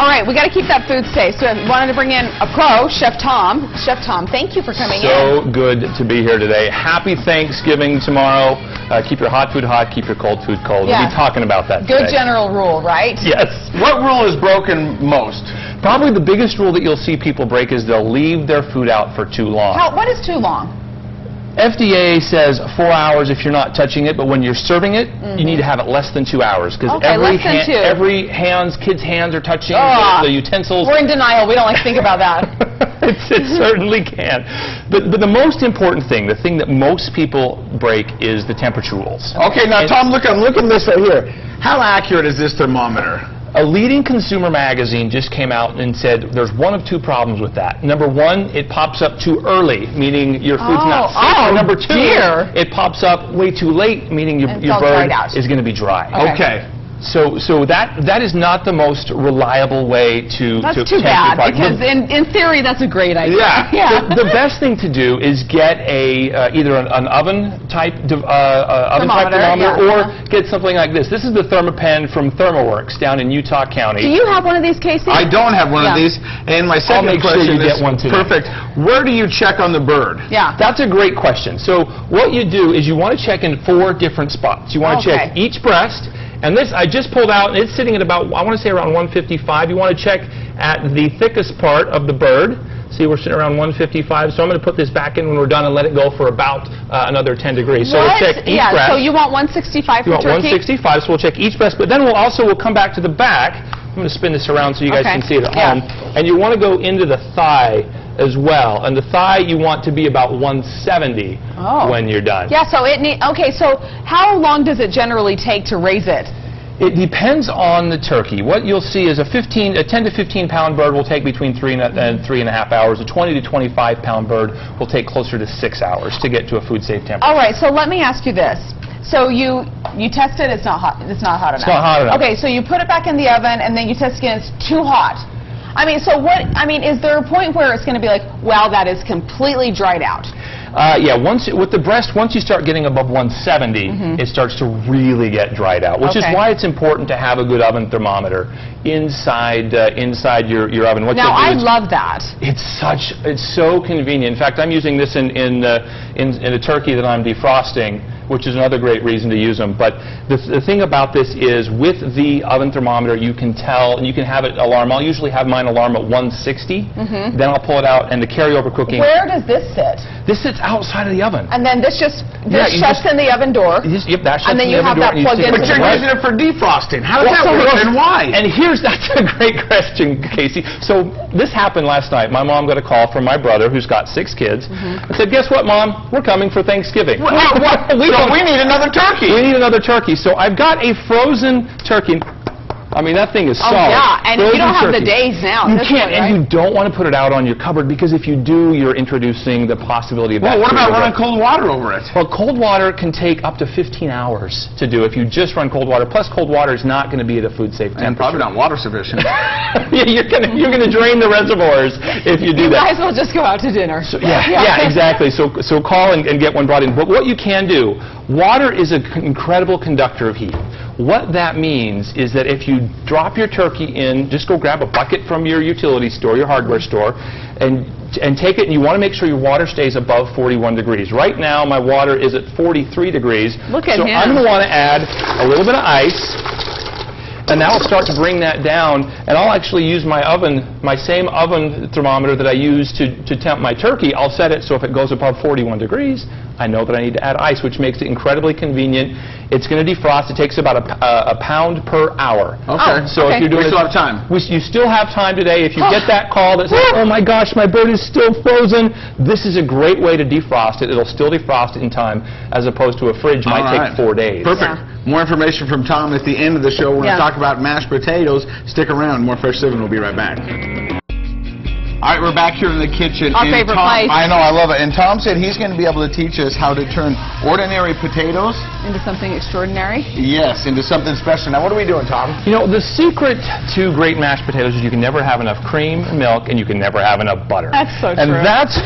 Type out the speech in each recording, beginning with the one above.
All right, we got to keep that food safe. So I wanted to bring in a pro, Chef Tom. Chef Tom, thank you for coming in. So good to be here today. Happy Thanksgiving tomorrow. Keep your hot food hot, keep your cold food cold. Yeah. We'll be talking about that Good today. general rule, right? Yes. What rule is broken most? Probably the biggest rule that you'll see people break is they'll leave their food out for too long. What is too long? FDA says 4 hours if you're not touching it, but when you're serving it, you need to have it less than 2 hours because every kids' hands are touching the utensils. We're in denial. We don't like to think about that. It certainly can. But the most important thing, the thing that most people break, is the temperature rules. Okay, now Tom, I'm looking at this right here. How accurate is this thermometer? A leading consumer magazine just came out and said there's one of two problems with that. Number one, it pops up too early, meaning your food's not safe. Or number two, it pops up way too late, meaning your bird is going to be dry. Okay. So that is not the most reliable way to That's too bad, because in theory that's a great idea. Yeah. The best thing to do is get either an oven type thermometer or get something like this. This is the ThermaPen from ThermoWorks down in Utah County. Do you have one of these, Casey? I don't have one of these. And my second question is, get one today. Perfect. Where do you check on the bird? Yeah. That's a great question. So what you do is you want to check in 4 different spots. You want to check each breast. And this I just pulled out, and it's sitting at about, I want to say around 155. You want to check at the thickest part of the bird. See, we're sitting around 155. So I'm going to put this back in when we're done and let it go for about another 10 degrees. So we'll check each breast. So you want 165 for turkey? You want 165, so we'll check each breast. But then we'll come back to the back. I'm going to spin this around so you guys can see it at home. And you want to go into the thigh as well. And the thigh you want to be about 170 when you're done. Yeah, so so how long does it generally take to raise it? It depends on the turkey. What you'll see is a 10 to 15 pound bird will take between 3 and 3.5 hours. A 20 to 25 pound bird will take closer to 6 hours to get to a food safe temperature. All right, so let me ask you this. So you test it, it's not hot enough. It's not hot enough. Okay, so you put it back in the oven and then you test again, it's too hot. Is there a point where it's going to be like, wow, that is completely dried out? Yeah, with the breast, once you start getting above 170, it starts to really get dried out, which is why it's important to have a good oven thermometer inside your oven. Now, I love that. It's so convenient. In fact, I'm using this in a turkey that I'm defrosting, which is another great reason to use them. But the thing about this is, with the oven thermometer, you can tell, and you can have it alarm. I'll usually have mine alarm at 160. Then I'll pull it out, and the carryover cooking. Where does this sit? This sits outside of the oven. And then this shuts in the oven door. Yep, that shuts and then in the oven door. That plugged in. But you're using it for defrosting. How does that work, and why? And that's a great question, Casey. So this happened last night. My mom got a call from my brother, who's got 6 kids, and said, "Guess what, Mom? We're coming for Thanksgiving." We need another turkey. We need another turkey. So I've got a frozen turkey. I mean, that thing is solid. Oh, yeah, and you don't have the days now. You can't, and you don't want to put it out on your cupboard, because if you do, you're introducing the possibility of bacteria. Well, what about running cold water over it? Well, cold water can take up to 15 hours to do if you just run cold water. Plus, cold water is not going to be at a food safe temperature. And probably not water sufficient. You're going to drain the reservoirs if you do that. You guys will just go out to dinner. So, yeah, exactly. So call and get one brought in. But what you can do, water is an incredible conductor of heat. What that means is that if you drop your turkey in, just go grab a bucket from your utility store, your hardware store, and take it, and you want to make sure your water stays above 41 degrees. Right now, my water is at 43 degrees. Look at him. So I'm going to want to add a little bit of ice. And now I'll start to bring that down, and I'll actually use my same oven thermometer that I use to temp my turkey. I'll set it so if it goes above 41 degrees, I know that I need to add ice, which makes it incredibly convenient. It's going to defrost. It takes about a pound per hour. Okay. So if you're doing we still have time. You still have time today. If you get that call that says, "Oh my gosh, my bird is still frozen," this is a great way to defrost it. It'll still defrost it in time, as opposed to a fridge might take 4 days. Perfect. Yeah. More information from Tom at the end of the show. We're going to talk about mashed potatoes. Stick around. More Fresh 7 will be right back. All right, we're back here in the kitchen. Our favorite place. I know, I love it. And Tom said he's going to be able to teach us how to turn ordinary potatoes into something extraordinary. Yes, into something special. Now, what are we doing, Tom? You know, the secret to great mashed potatoes is you can never have enough cream and milk, and you can never have enough butter. That's so true. And that's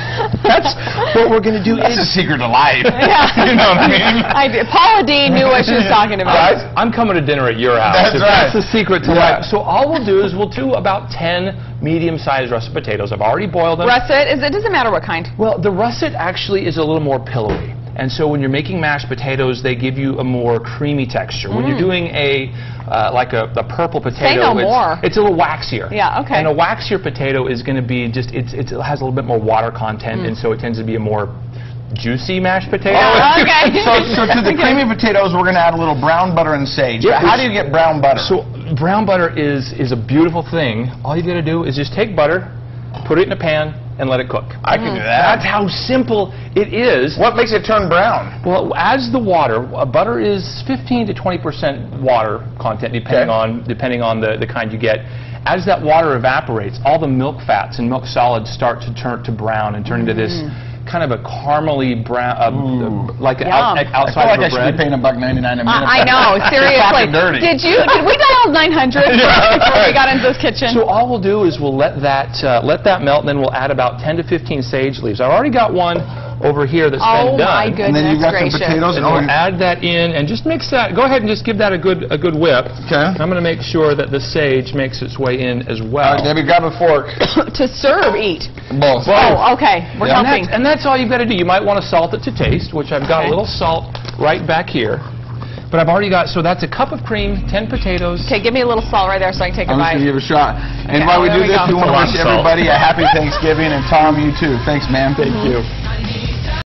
what we're going to do. That's the secret to life. Yeah. You know what I mean? I did. Paula Deen knew what she was talking about. Guys, I'm coming to dinner at your house. That's right. That's the secret to life. So all we'll do is we'll do about 10 medium-sized russet potatoes. I've already boiled them. Russet? It doesn't matter what kind. Well, the russet actually is a little more pillowy. And so when you're making mashed potatoes, they give you a more creamy texture. When you're doing like a purple potato, it's a little waxier. Yeah, okay. And a waxier potato is going to be just, it has a little bit more water content, and so it tends to be a more juicy mashed potato. Oh, okay. So to the creamy potatoes, we're going to add a little brown butter and sage. Yeah, how do you get brown butter? So brown butter is a beautiful thing. All you've got to do is just take butter, put it in a pan, and let it cook. I can do that. That's how simple it is. What makes it turn brown? Well, as the water, butter is 15 to 20% water content, depending on the kind you get. As that water evaporates, all the milk fats and milk solids start to turn to brown and turn into this kind of a caramely brown, like outside I feel like of a bread. I should be paying $1.99 a minute. I know, seriously. Dirty. Did we dial 900 before we got into this kitchen? So all we'll do is we'll let that melt, and then we'll add about 10 to 15 sage leaves. I've already got one over here that's been done. Oh my goodness And then you've got gracious. the potatoes. And we'll add that in and just mix that. Go ahead and just give that a good whip. Okay. I'm going to make sure that the sage makes its way in as well. All right, Debbie, grab a fork. To serve, eat. Both. Oh, okay. We're helping. And that's all you've got to do. You might want to salt it to taste, which I've got a little salt right back here. But I've already got, so that's a cup of cream, 10 potatoes. Okay, give me a little salt right there so I can take a bite. I'm just going to give it a shot. And while we do this, we want to wish everybody a happy Thanksgiving, and Tom, you too. Thanks, man. Thank you.